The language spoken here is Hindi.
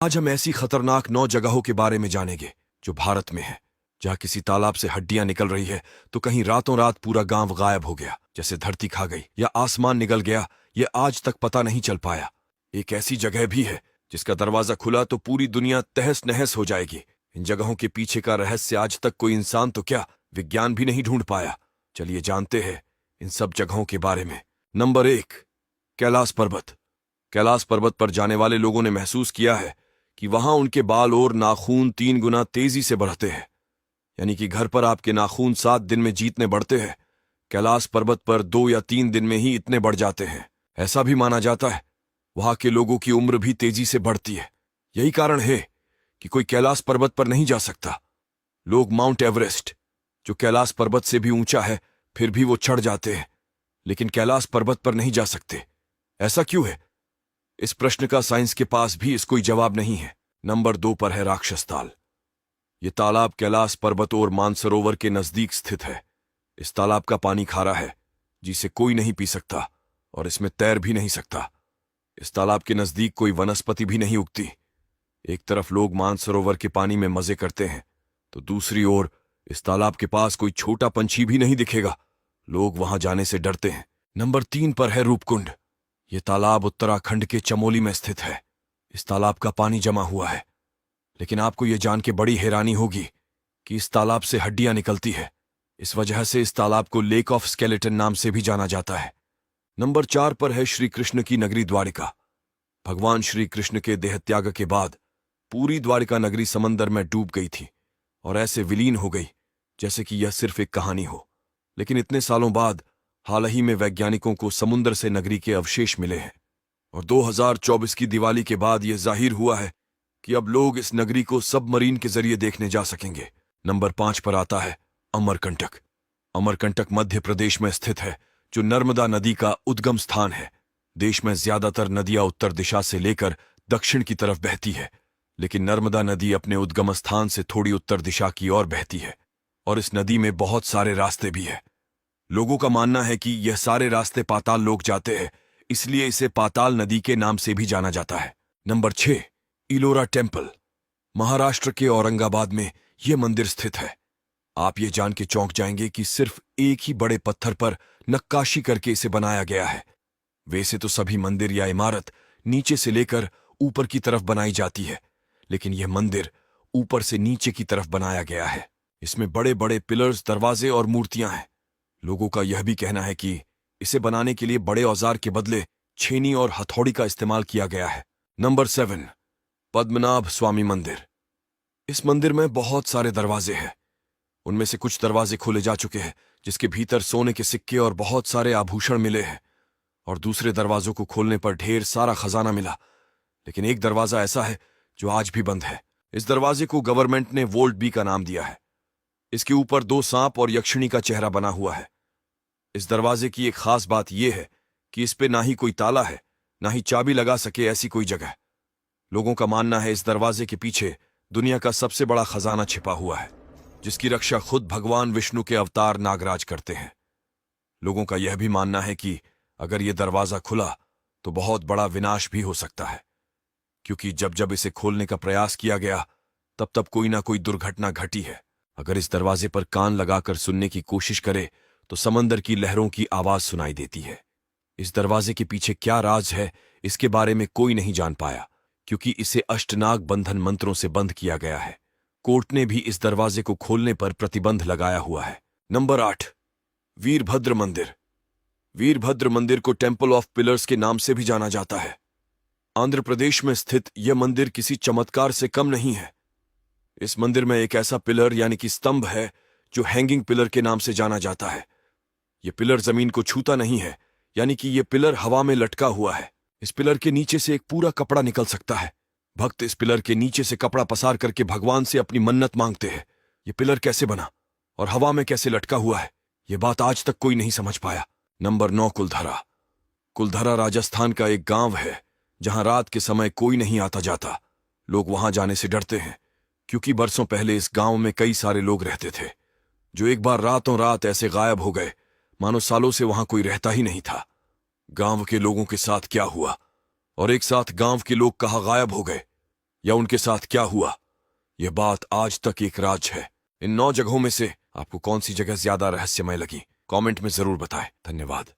आज हम ऐसी खतरनाक 9 जगहों के बारे में जानेंगे जो भारत में है, जहाँ किसी तालाब से हड्डियां निकल रही है तो कहीं रातों रात पूरा गांव गायब हो गया, जैसे धरती खा गई या आसमान निगल गया, ये आज तक पता नहीं चल पाया। एक ऐसी जगह भी है जिसका दरवाजा खुला तो पूरी दुनिया तहस नहस हो जाएगी। इन जगहों के पीछे का रहस्य आज तक कोई इंसान तो क्या, विज्ञान भी नहीं ढूंढ पाया। चलिए जानते हैं इन सब जगहों के बारे में। नंबर 1, कैलाश पर्वत। कैलाश पर्वत पर जाने वाले लोगों ने महसूस किया है कि वहां उनके बाल और नाखून 3 गुना तेजी से बढ़ते हैं। यानी कि घर पर आपके नाखून 7 दिन में जीतने बढ़ते हैं, कैलाश पर्वत पर 2 या 3 दिन में ही इतने बढ़ जाते हैं। ऐसा भी माना जाता है वहां के लोगों की उम्र भी तेजी से बढ़ती है। यही कारण है कि कोई कैलाश पर्वत पर नहीं जा सकता। लोग माउंट एवरेस्ट, जो कैलाश पर्वत से भी ऊंचा है, फिर भी वो चढ़ जाते हैं, लेकिन कैलाश पर्वत पर नहीं जा सकते। ऐसा क्यों है? इस प्रश्न का साइंस के पास भी इस कोई जवाब नहीं है। नंबर 2 पर है राक्षस ताल। ये तालाब कैलाश पर्वत और मानसरोवर के नजदीक स्थित है। इस तालाब का पानी खारा है, जिसे कोई नहीं पी सकता, और इसमें तैर भी नहीं सकता। इस तालाब के नजदीक कोई वनस्पति भी नहीं उगती। एक तरफ लोग मानसरोवर के पानी में मजे करते हैं, तो दूसरी ओर इस तालाब के पास कोई छोटा पंछी भी नहीं दिखेगा। लोग वहां जाने से डरते हैं। नंबर 3 पर है रूपकुंड। ये तालाब उत्तराखंड के चमोली में स्थित है। इस तालाब का पानी जमा हुआ है, लेकिन आपको यह जान के बड़ी हैरानी होगी कि इस तालाब से हड्डियां निकलती है। इस वजह से इस तालाब को लेक ऑफ स्केलेटन नाम से भी जाना जाता है। नंबर 4 पर है श्री कृष्ण की नगरी द्वारिका। भगवान श्री कृष्ण के देहत्याग के बाद पूरी द्वारिका नगरी समंदर में डूब गई थी और ऐसे विलीन हो गई जैसे कि यह सिर्फ एक कहानी हो। लेकिन इतने सालों बाद हाल ही में वैज्ञानिकों को समुद्र से नगरी के अवशेष मिले हैं, और 2024 की दिवाली के बाद यह जाहिर हुआ है कि अब लोग इस नगरी को सबमरीन के जरिए देखने जा सकेंगे। नंबर 5 पर आता है अमरकंटक। अमरकंटक मध्य प्रदेश में स्थित है, जो नर्मदा नदी का उद्गम स्थान है। देश में ज्यादातर नदियां उत्तर दिशा से लेकर दक्षिण की तरफ बहती है, लेकिन नर्मदा नदी अपने उद्गम स्थान से थोड़ी उत्तर दिशा की ओर बहती है, और इस नदी में बहुत सारे रास्ते भी है। लोगों का मानना है कि यह सारे रास्ते पाताल लोक जाते हैं, इसलिए इसे पाताल नदी के नाम से भी जाना जाता है। Number 6, Ellora temple. महाराष्ट्र के औरंगाबाद में यह मंदिर स्थित है। आप ये जान के चौंक जाएंगे कि सिर्फ एक ही बड़े पत्थर पर नक्काशी करके इसे बनाया गया है। वैसे तो सभी मंदिर या इमारत नीचे से लेकर ऊपर की तरफ बनाई जाती है, लेकिन यह मंदिर ऊपर से नीचे की तरफ बनाया गया है। इसमें बड़े बड़े पिलर्स, दरवाजे और मूर्तियां हैं। लोगों का यह भी कहना है कि इसे बनाने के लिए बड़े औजार के बदले छेनी और हथौड़ी का इस्तेमाल किया गया है। नंबर 7, पद्मनाभ स्वामी मंदिर। इस मंदिर में बहुत सारे दरवाजे हैं। उनमें से कुछ दरवाजे खोले जा चुके हैं, जिसके भीतर सोने के सिक्के और बहुत सारे आभूषण मिले हैं, और दूसरे दरवाजों को खोलने पर ढेर सारा खजाना मिला। लेकिन एक दरवाजा ऐसा है जो आज भी बंद है। इस दरवाजे को गवर्नमेंट ने वोल्ट बी का नाम दिया है। इसके ऊपर 2 सांप और यक्षिणी का चेहरा बना हुआ है। इस दरवाजे की एक खास बात यह है कि इस पे ना ही कोई ताला है, ना ही चाबी लगा सके ऐसी कोई जगह। लोगों का मानना है इस दरवाजे के पीछे दुनिया का सबसे बड़ा खजाना छिपा हुआ है, जिसकी रक्षा खुद भगवान विष्णु के अवतार नागराज करते हैं। लोगों का यह भी मानना है कि अगर यह दरवाजा खुला तो बहुत बड़ा विनाश भी हो सकता है, क्योंकि जब जब इसे खोलने का प्रयास किया गया तब तब कोई ना कोई दुर्घटना घटी है। अगर इस दरवाजे पर कान लगाकर सुनने की कोशिश करे तो समंदर की लहरों की आवाज सुनाई देती है। इस दरवाजे के पीछे क्या राज है, इसके बारे में कोई नहीं जान पाया, क्योंकि इसे अष्टनाग बंधन मंत्रों से बंद किया गया है। कोर्ट ने भी इस दरवाजे को खोलने पर प्रतिबंध लगाया हुआ है। नंबर 8, वीरभद्र मंदिर। वीरभद्र मंदिर को टेम्पल ऑफ पिलर्स के नाम से भी जाना जाता है। आंध्र प्रदेश में स्थित यह मंदिर किसी चमत्कार से कम नहीं है। इस मंदिर में एक ऐसा पिलर यानी कि स्तंभ है जो हैंगिंग पिलर के नाम से जाना जाता है। यह पिलर जमीन को छूता नहीं है, यानी कि यह पिलर हवा में लटका हुआ है। इस पिलर के नीचे से एक पूरा कपड़ा निकल सकता है। भक्त इस पिलर के नीचे से कपड़ा पसार करके भगवान से अपनी मन्नत मांगते हैं। यह पिलर कैसे बना और हवा में कैसे लटका हुआ है, यह बात आज तक कोई नहीं समझ पाया। नंबर 9, कुलधरा। कुलधरा राजस्थान का एक गांव है जहां रात के समय कोई नहीं आता जाता। लोग वहां जाने से डरते हैं, क्योंकि बरसों पहले इस गांव में कई सारे लोग रहते थे, जो एक बार रातों रात ऐसे गायब हो गए मानो सालों से वहां कोई रहता ही नहीं था। गांव के लोगों के साथ क्या हुआ और एक साथ गांव के लोग कहाँ गायब हो गए, या उनके साथ क्या हुआ, यह बात आज तक एक राज है। इन 9 जगहों में से आपको कौन सी जगह ज्यादा रहस्यमय लगी, कमेंट में जरूर बताएं। धन्यवाद।